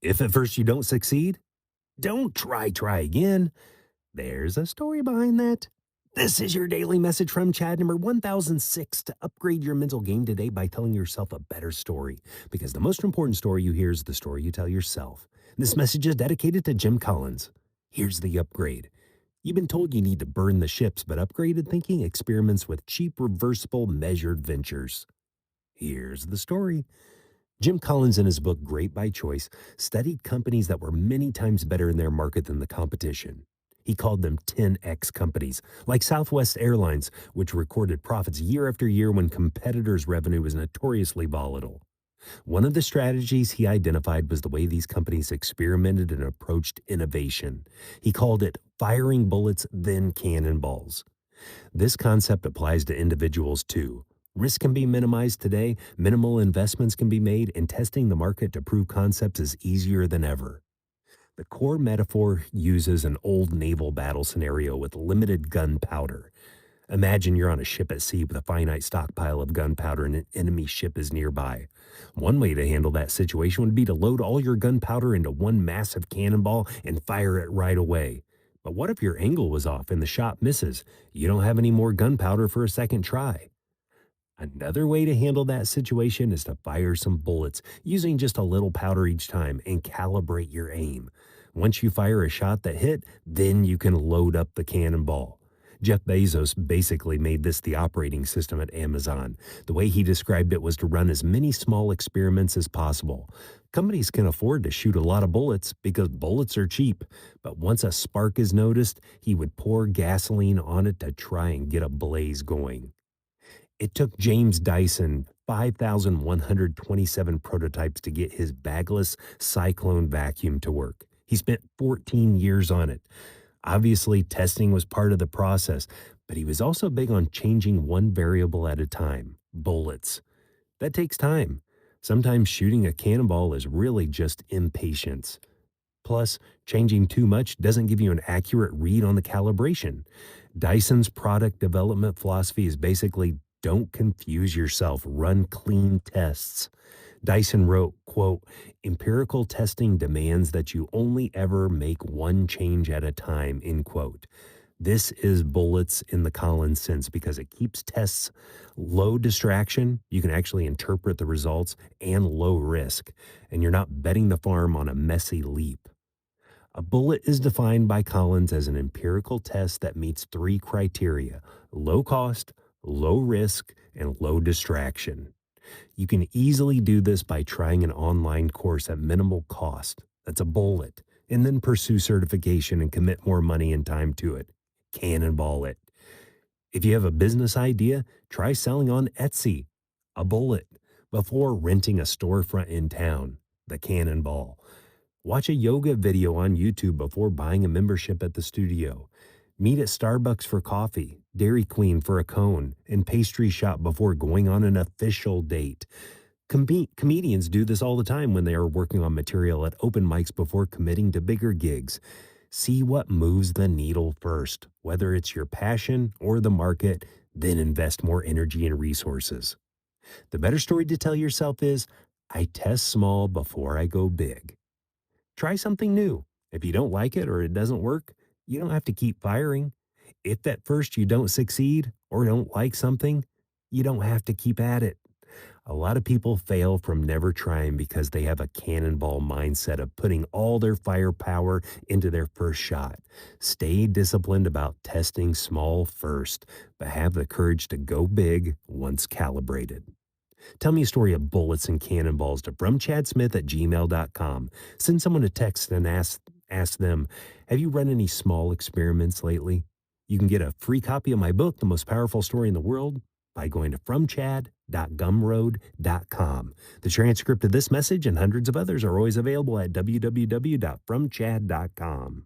If at first you don't succeed, don't try again. There's a story behind that. This is your daily message from Chad number 1006 to upgrade your mental game today by telling yourself a better story. Because the most important story you hear is the story you tell yourself. This message is dedicated to Jim Collins. Here's the upgrade. You've been told you need to burn the ships, but upgraded thinking experiments with cheap, reversible, measured ventures. Here's the story. Jim Collins, in his book Great by Choice, studied companies that were many times better in their market than the competition. He called them 10x companies, like Southwest Airlines, which recorded profits year after year when competitors' revenue was notoriously volatile. One of the strategies he identified was the way these companies experimented and approached innovation. He called it firing bullets, then cannonballs. This concept applies to individuals too. Risk can be minimized today, minimal investments can be made, and testing the market to prove concepts is easier than ever. The core metaphor uses an old naval battle scenario with limited gunpowder. Imagine you're on a ship at sea with a finite stockpile of gunpowder and an enemy ship is nearby. One way to handle that situation would be to load all your gunpowder into one massive cannonball and fire it right away. But what if your angle was off and the shot misses? You don't have any more gunpowder for a second try. Another way to handle that situation is to fire some bullets using just a little powder each time and calibrate your aim. Once you fire a shot that hit, then you can load up the cannonball. Jeff Bezos basically made this the operating system at Amazon. The way he described it was to run as many small experiments as possible. Companies can afford to shoot a lot of bullets because bullets are cheap, but once a spark is noticed, he would pour gasoline on it to try and get a blaze going. It took James Dyson 5,127 prototypes to get his bagless cyclone vacuum to work. He spent 14 years on it. Obviously, testing was part of the process, but he was also big on changing one variable at a time: bullets. That takes time. Sometimes shooting a cannonball is really just impatience. Plus, changing too much doesn't give you an accurate read on the calibration. Dyson's product development philosophy is basically don't confuse yourself, run clean tests. Dyson wrote, quote, empirical testing demands that you only ever make one change at a time, end quote. This is bullets in the Collins sense because it keeps tests low distraction. You can actually interpret the results and low risk, and you're not betting the farm on a messy leap. A bullet is defined by Collins as an empirical test that meets three criteria: low cost, low risk, and low distraction. You can easily do this by trying an online course at minimal cost. That's a bullet. And then pursue certification and commit more money and time to it. Cannonball it. If you have a business idea, try selling on Etsy. A bullet. Before renting a storefront in town. The cannonball. Watch a yoga video on YouTube before buying a membership at the studio. Meet at Starbucks for coffee, Dairy Queen for a cone, and pastry shop before going on an official date. Comedians do this all the time when they are working on material at open mics before committing to bigger gigs. See what moves the needle first, whether it's your passion or the market, then invest more energy and resources. The better story to tell yourself is, I test small before I go big. Try something new. If you don't like it or it doesn't work, you don't have to keep firing. If at first you don't succeed or don't like something, you don't have to keep at it. A lot of people fail from never trying because they have a cannonball mindset of putting all their firepower into their first shot. Stay disciplined about testing small first, but have the courage to go big once calibrated. Tell me a story of bullets and cannonballs to fromchadsmith@gmail.com. Send someone a text and ask them, have you run any small experiments lately? You can get a free copy of my book, The Most Powerful Story in the World, by going to fromchad.gumroad.com. The transcript of this message and hundreds of others are always available at www.fromchad.com.